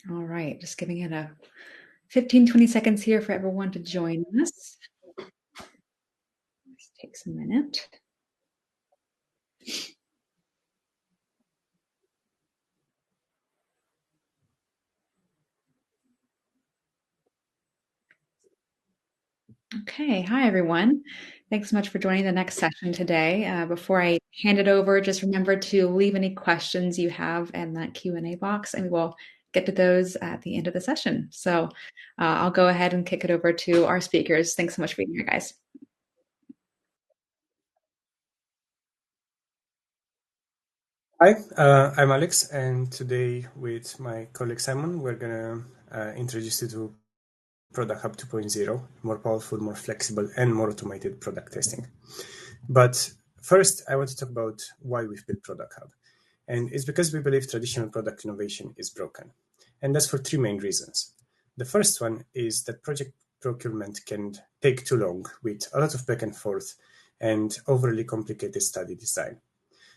All right, just giving it a 15, 20 seconds here for everyone to join us. This takes a minute. Okay, hi everyone. Thanks so much for joining the next session today. Before I hand it over, just remember to leave any questions you have in that Q&A box, and we will get to those at the end of the session. So I'll go ahead and kick it over to our speakers. Thanks so much for being here, guys. Hi, I'm Alex, and today with my colleague Simon, we're going to introduce you to Product Hub 2.0, more powerful, more flexible, and more automated product testing. But first, I want to talk about why we've built Product Hub. And it's because we believe traditional product innovation is broken. And that's for three main reasons. The first one is that project procurement can take too long with a lot of back and forth and overly complicated study design.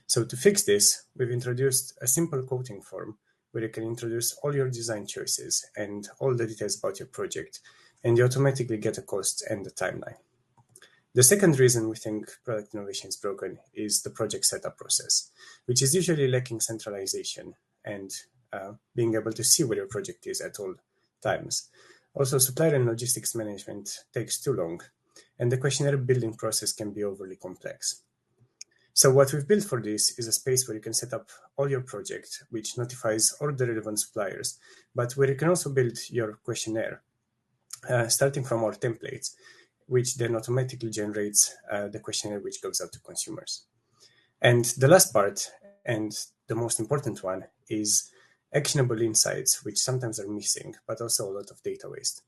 So to fix this, we've introduced a simple quoting form where you can introduce all your design choices and all the details about your project, and you automatically get a cost and a timeline. The second reason we think product innovation is broken is the project setup process, which is usually lacking centralization and being able to see where your project is at all times. Also, supplier and logistics management takes too long, and the questionnaire building process can be overly complex. So what we've built for this is a space where you can set up all your project, which notifies all the relevant suppliers, but where you can also build your questionnaire, starting from our templates, which then automatically generates the questionnaire which goes out to consumers. And the last part, and the most important one, is actionable insights, which sometimes are missing, but also a lot of data waste.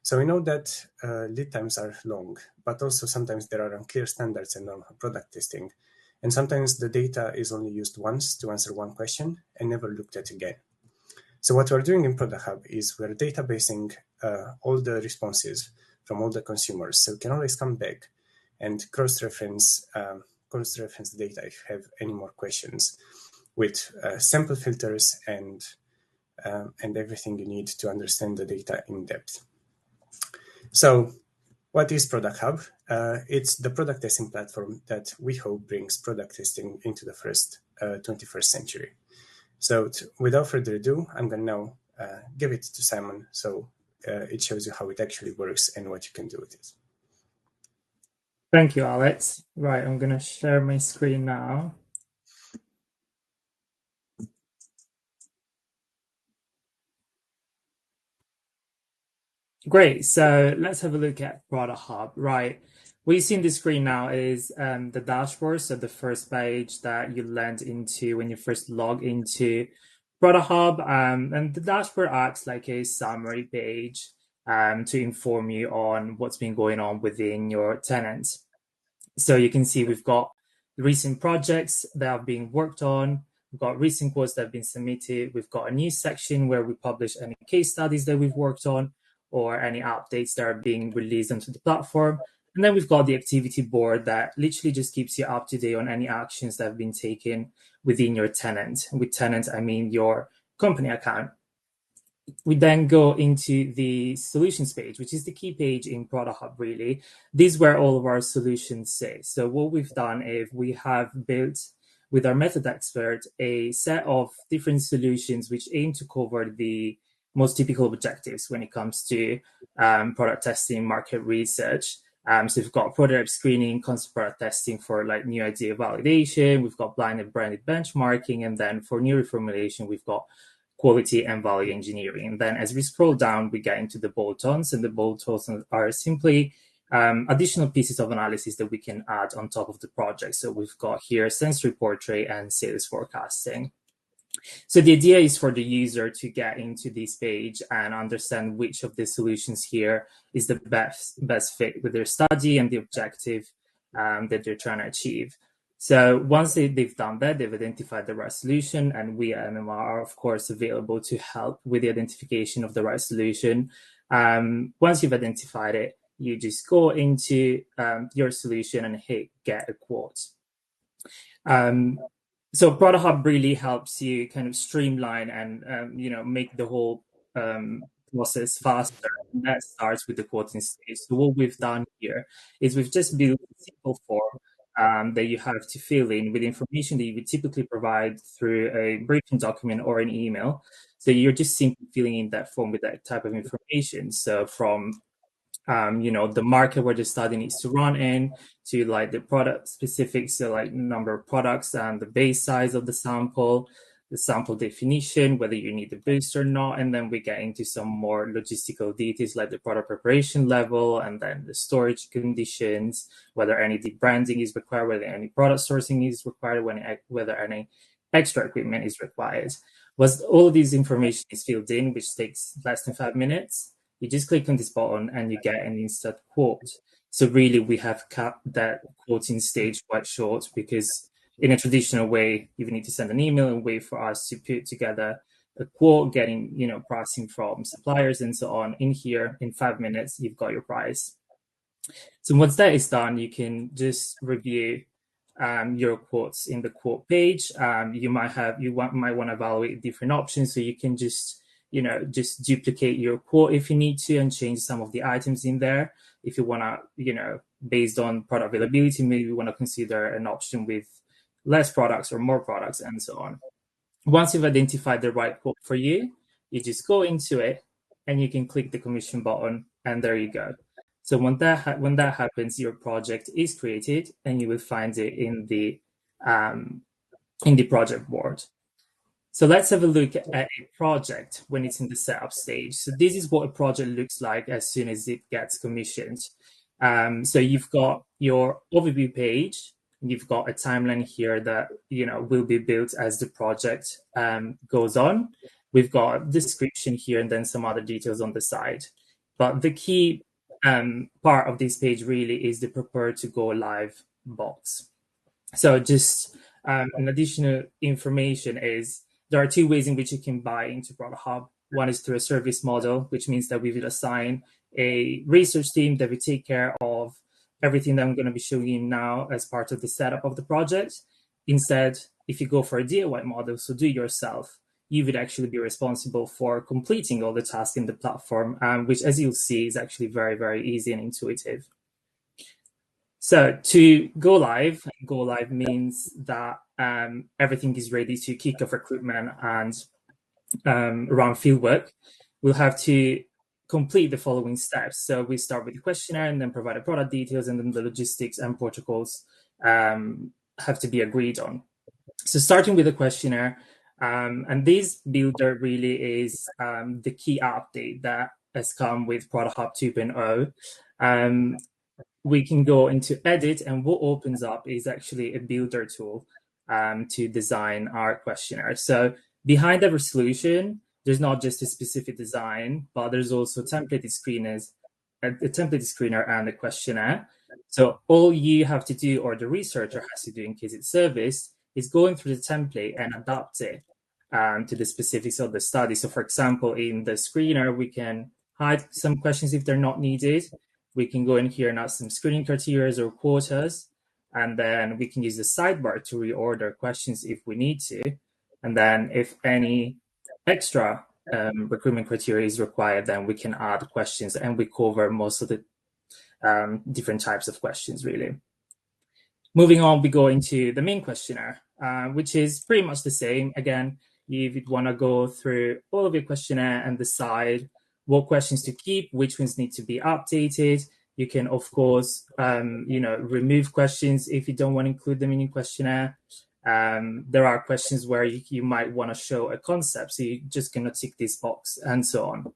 So we know that lead times are long, but also sometimes there are unclear standards and on product testing. And sometimes the data is only used once to answer one question and never looked at again. So what we're doing in Product Hub is we're databasing all the responses from all the consumers, so we can always come back and cross-reference the data if you have any more questions with sample filters and everything you need to understand the data in depth. So what is Product Hub? It's the product testing platform that we hope brings product testing into the 21st century. So without further ado, I'm going to now give it to Simon so it shows you how it actually works and what you can do with it. Thank you, Alex. Right, I'm going to share my screen now. Great, so let's have a look at Product Hub. Right, what you see on the screen now is the dashboard, so the first page that you land into when you first log into Product Hub, and the dashboard acts like a summary page to inform you on what's been going on within your tenant. So you can see we've got recent projects that have been worked on. We've got recent quotes that have been submitted. We've got a new section where we publish any case studies that we've worked on or any updates that are being released onto the platform. And then we've got the activity board that literally just keeps you up to date on any actions that have been taken within your tenant. With tenant, I mean your company account. We then go into the solutions page, which is the key page in Product Hub, really. This is where all of our solutions sit. So what we've done is we have built, with our method expert, a set of different solutions which aim to cover the most typical objectives when it comes to product testing, market research. So we've got product screening, concept product testing for like new idea validation. We've got blind and branded benchmarking. And then for new reformulation, we've got quality and value engineering. And then as we scroll down, we get into the bolt-ons, and the bolt-ons are simply additional pieces of analysis that we can add on top of the project. So we've got here sensory portrait and sales forecasting. So the idea is for the user to get into this page and understand which of the solutions here is the best fit with their study and the objective that they're trying to achieve. So once they've done that, they've identified the right solution, and we at MMR are, of course, available to help with the identification of the right solution. Once you've identified it, you just go into your solution and hit get a quote. So Product Hub really helps you kind of streamline and make the whole process faster. And that starts with the quoting stage. So what we've done here is we've just built a simple form that you have to fill in with information that you would typically provide through a briefing document or an email. So you're just simply filling in that form with that type of information. So from the market where the study needs to run in, to like the product specifics, so like number of products and the base size of the sample definition, whether you need the boost or not, and then we get into some more logistical details like the product preparation level, and then the storage conditions, whether any debranding is required, whether any product sourcing is required, whether any extra equipment is required. Once all of this information is filled in, which takes less than 5 minutes, you just click on this button and you get an instant quote. So really, we have cut that quoting stage quite short, because in a traditional way, you would need to send an email and wait for us to put together a quote, getting pricing from suppliers and so on. In here, in 5 minutes, you've got your price. So once that is done, you can just review your quotes in the quote page. You might want to evaluate different options, so you can just duplicate your quote if you need to and change some of the items in there. If you want to, based on product availability, maybe you want to consider an option with less products or more products and so on. Once you've identified the right quote for you, you just go into it and you can click the commission button, and there you go. So when that happens, your project is created and you will find it in the project board. So let's have a look at a project when it's in the setup stage. So this is what a project looks like as soon as it gets commissioned. So you've got your overview page. You've got a timeline here that will be built as the project goes on. We've got a description here and then some other details on the side. But the key part of this page really is the prepare to go live box. So just an additional information is there are two ways in which you can buy into Product Hub. One is through a service model, which means that we will assign a research team that will take care of everything that I'm going to be showing you now as part of the setup of the project. Instead, if you go for a DIY model, so do it yourself, you would actually be responsible for completing all the tasks in the platform, which, as you'll see, is actually very, very easy and intuitive. So to go live means that everything is ready to kick off recruitment and run fieldwork. We'll have to complete the following steps. So we start with the questionnaire and then provide the product details, and then the logistics and protocols have to be agreed on. So starting with the questionnaire, and this builder really is the key update that has come with Product Hub 2.0. We can go into edit, and what opens up is actually a builder tool to design our questionnaire. So behind every solution, there's not just a specific design, but there's also templated screener and a questionnaire. So all you have to do, or the researcher has to do in case it's serviced, is going through the template and adapt it to the specifics of the study. So for example, in the screener, we can hide some questions if they're not needed. We can go in here and add some screening criteria or quotas, and then we can use the sidebar to reorder questions if we need to. And then if any extra recruitment criteria is required, then we can add questions, and we cover most of the different types of questions, really. Moving on, we go into the main questionnaire, which is pretty much the same. Again, if you want to go through all of your questionnaire and decide what questions to keep, which ones need to be updated. You can, of course, remove questions if you don't want to include them in your questionnaire. There are questions where you might want to show a concept, so you're just going to tick this box and so on.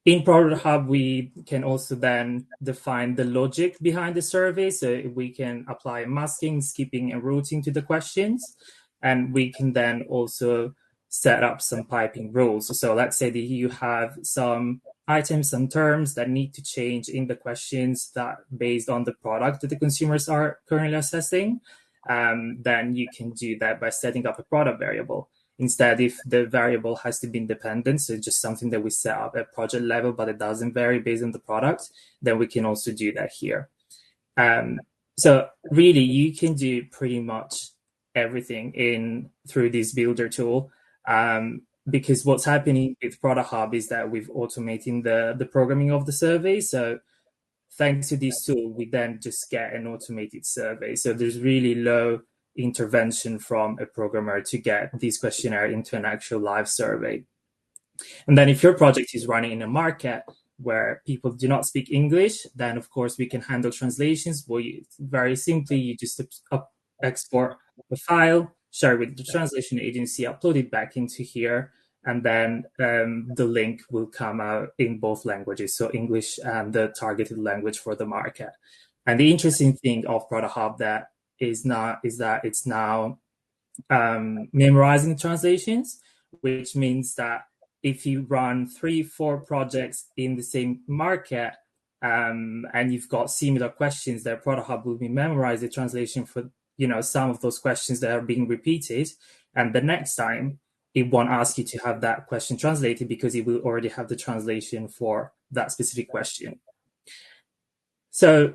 In Product Hub, we can also then define the logic behind the survey. So we can apply masking, skipping, and routing to the questions. And we can then also set up some piping rules. So let's say that you have some items, some terms that need to change in the questions that based on the product that the consumers are currently assessing. Then you can do that by setting up a product variable. Instead, if the variable has to be independent, so just something that we set up at project level, but it doesn't vary based on the product, then we can also do that here. So really, you can do pretty much everything through this builder tool. because what's happening with Product Hub is that we've automating the programming of the survey. So thanks to this tool, we then just get an automated survey. So there's really low intervention from a programmer to get this questionnaire into an actual live survey. And then if your project is running in a market where people do not speak English, then of course we can handle translations. Well, very simply, you just export a file, share it with the translation agency, upload it back into here, and then the link will come out in both languages, so English and the targeted language for the market. And the interesting thing of Product Hub that it's now memorizing translations, which means that if you run 3-4 projects in the same market and you've got similar questions, that Product Hub will be memorize the translation for some of those questions that are being repeated, and the next time it won't ask you to have that question translated because it will already have the translation for that specific question. So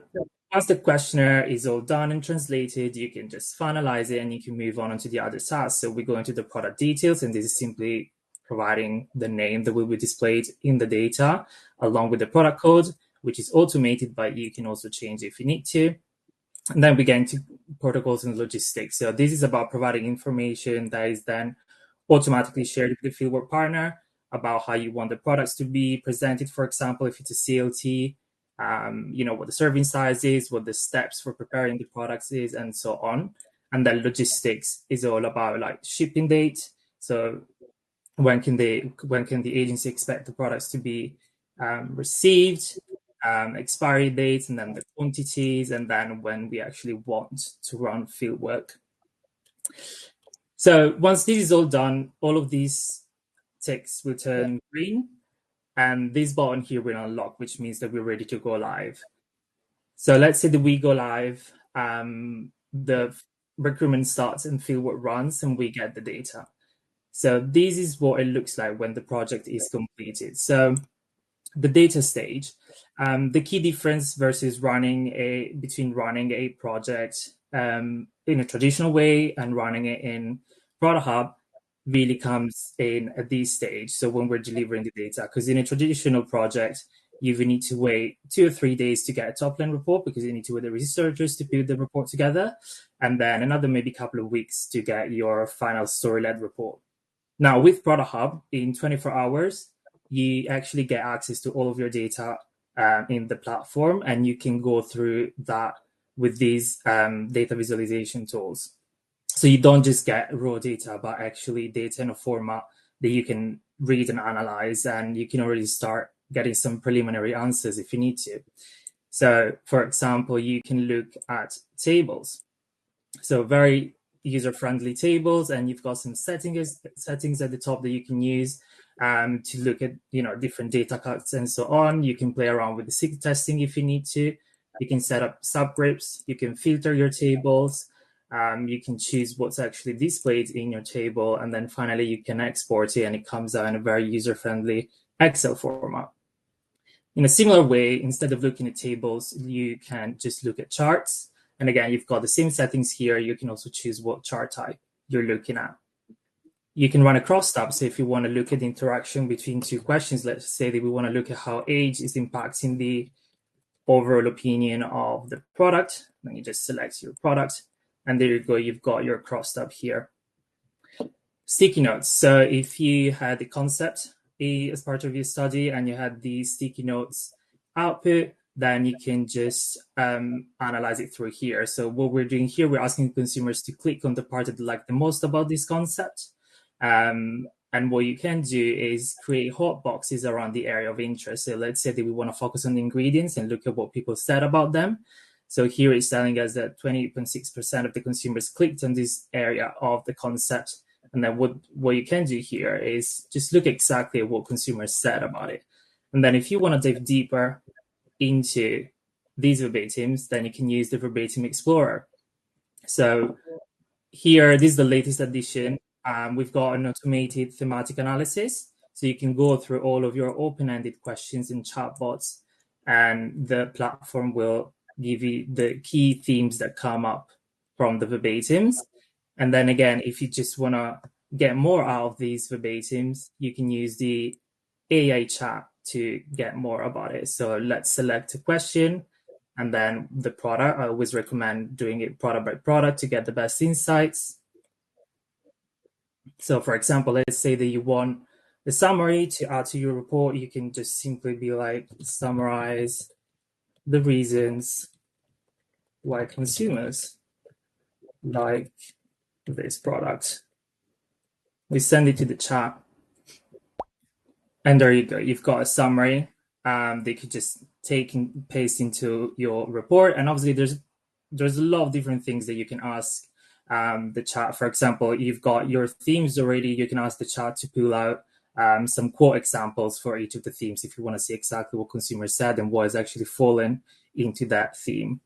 once the questionnaire is all done and translated, you can just finalize it and you can move on to the other task. So we go into the product details, and this is simply providing the name that will be displayed in the data along with the product code, which is automated, but you can also change if you need to. And then we get into protocols and logistics. So this is about providing information that is then automatically shared with the fieldwork partner about how you want the products to be presented. For example, if it's a CLT, what the serving size is, what the steps for preparing the products is, and so on. And then logistics is all about like shipping date. So when can the agency expect the products to be received, expiry dates, and then the quantities, and then when we actually want to run fieldwork. So once this is all done, all of these ticks will turn green, and this button here will unlock, which means that we're ready to go live. So let's say that we go live, the recruitment starts and fieldwork runs, and we get the data. So this is what it looks like when the project is completed. So the data stage, the key difference versus between running a project in a traditional way and running it in Product Hub really comes in at this stage. So when we're delivering the data, because in a traditional project, you will need to wait 2 or 3 days to get a top-line report because you need to wait the researchers to build the report together, and then another maybe couple of weeks to get your final story-led report. Now with Product Hub, in 24 hours, you actually get access to all of your data in the platform, and you can go through that with these data visualization tools. So you don't just get raw data, but actually data in a format that you can read and analyze, and you can already start getting some preliminary answers if you need to. So for example, you can look at tables. So very user-friendly tables, and you've got some settings at the top that you can use to look at different data cuts and so on. You can play around with the SIG testing if you need to. You can set up subgroups. You can filter your tables. You can choose what's actually displayed in your table, and then finally you can export it, and it comes out in a very user-friendly Excel format. In a similar way, instead of looking at tables, you can just look at charts. And again, you've got the same settings here. You can also choose what chart type you're looking at. You can run a crosstab. So if you want to look at the interaction between two questions, let's say that we want to look at how age is impacting the overall opinion of the product, then you just select your product, and there you go, you've got your crosstab here. Sticky notes. So if you had the concept as part of your study and you had the sticky notes output, then you can just analyze it through here. So what we're doing here, we're asking consumers to click on the part that they like the most about this concept. And what you can do is create hot boxes around the area of interest. So let's say that we want to focus on the ingredients and look at what people said about them. So here it's telling us that 28.6% of the consumers clicked on this area of the concept. And then what you can do here is just look exactly at what consumers said about it. And then if you want to dive deeper into these verbatims, then you can use the Verbatim Explorer. So here, this is the latest edition. We've got an automated thematic analysis. So you can go through all of your open-ended questions in chatbots, and the platform will give you the key themes that come up from the verbatims. And then again, if you just want to get more out of these verbatims, you can use the AI chat to get more about it. So let's select a question and then the product. I always recommend doing it product by product to get the best insights. So for example, let's say that you want the summary to add to your report. You can just simply be like, summarize the reasons why consumers like this product. We send it to the chat. And there you go. You've got a summary that you could just take and paste into your report. And obviously there's a lot of different things that you can ask the chat. For example, you've got your themes already. You can ask the chat to pull out some quote examples for each of the themes if you want to see exactly what consumers said and what is actually fallen into that theme.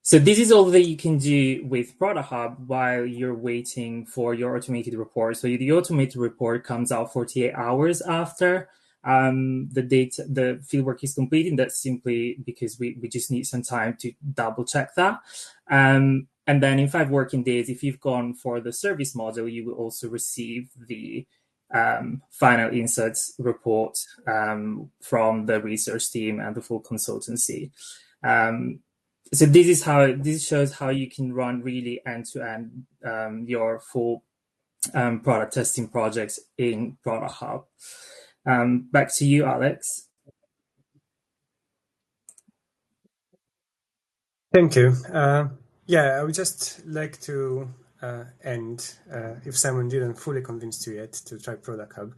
So this is all that you can do with Product Hub while you're waiting for your automated report. So the automated report comes out 48 hours after the fieldwork is completed. That's simply because we just need some time to double check that. And then in 5 working days, if you've gone for the service model, you will also receive the final insights report from the research team and the full consultancy. So this shows how you can run really end-to-end your full product testing projects in Product Hub. Back to you, Alex. Thank you. I would just like to end, if Simon didn't fully convince you yet to try Product Hub,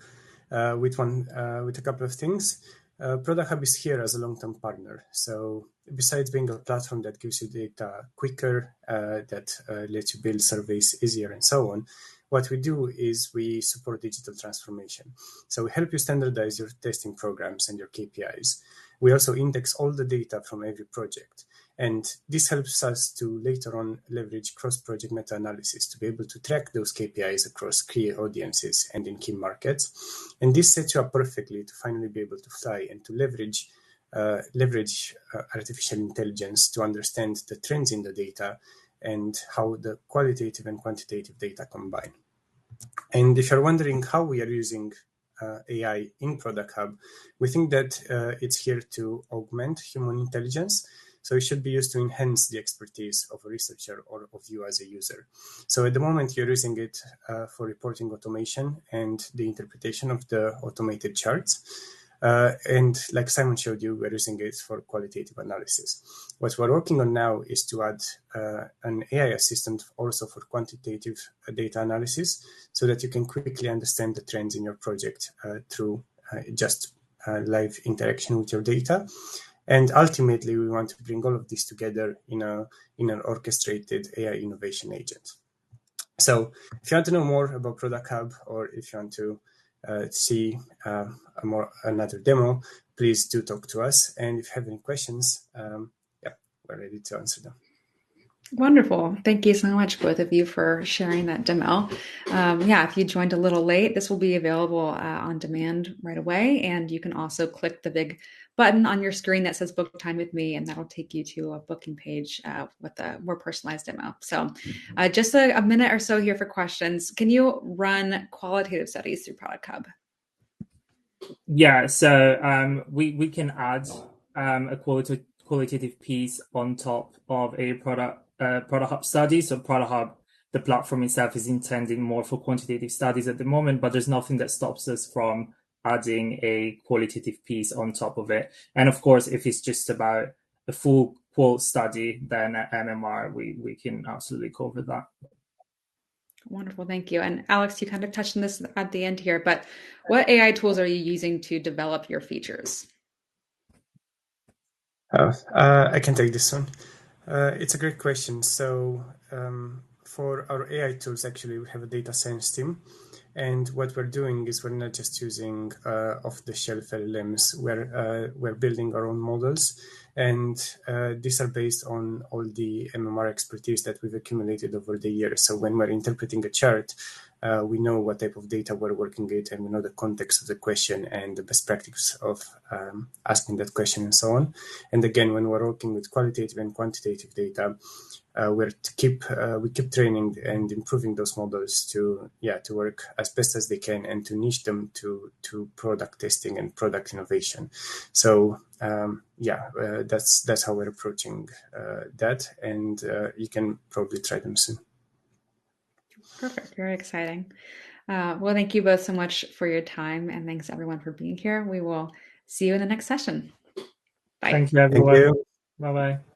with a couple of things. Product Hub is here as a long-term partner. So besides being a platform that gives you data quicker, that lets you build surveys easier and so on, what we do is we support digital transformation. So we help you standardize your testing programs and your KPIs. We also index all the data from every project. And this helps us to later on leverage cross-project meta-analysis to be able to track those KPIs across key audiences and in key markets. And this sets you up perfectly to finally be able to fly and to leverage artificial intelligence to understand the trends in the data and how the qualitative and quantitative data combine. And if you're wondering how we are using AI in Product Hub, we think that it's here to augment human intelligence. So it should be used to enhance the expertise of a researcher or of you as a user. So at the moment, you're using it for reporting automation and the interpretation of the automated charts. And like Simon showed you, we're using it for qualitative analysis. What we're working on now is to add an AI assistant also for quantitative data analysis so that you can quickly understand the trends in your project through just live interaction with your data. And ultimately, we want to bring all of this together in an orchestrated AI innovation agent. So if you want to know more about Product Hub, or if you want to see another demo, please do talk to us. And if you have any questions, we're ready to answer them. Wonderful. Thank you so much, both of you, for sharing that demo. If you joined a little late, this will be available on demand right away. And you can also click the big button on your screen that says Book Time with Me, and that'll take you to a booking page with a more personalized demo. So just a minute or so here for questions. Can you run qualitative studies through Product Hub? Yeah, so we can add a qualitative piece on top of a Product Hub study. So Product Hub, the platform itself, is intended more for quantitative studies at the moment, but there's nothing that stops us from adding a qualitative piece on top of it. And of course, if it's just about a full qual study, then at MMR, we can absolutely cover that. Wonderful, thank you. And Alex, you kind of touched on this at the end here, but what AI tools are you using to develop your features? I can take this one. It's a great question. So for our AI tools, actually, we have a data science team. And what we're doing is we're not just using off-the-shelf LLMs. We're building our own models. And these are based on all the MMR expertise that we've accumulated over the years. So when we're interpreting a chart, we know what type of data we're working with, and we know the context of the question and the best practice of asking that question and so on. And again, when we're working with qualitative and quantitative data, we keep training and improving those models to work as best as they can and to niche them to product testing and product innovation. So that's how we're approaching that, and you can probably try them soon. Perfect. Very exciting. Well, thank you both so much for your time, and thanks everyone for being here. We will see you in the next session. Bye. Thank you, everyone. Thank you. Bye-bye.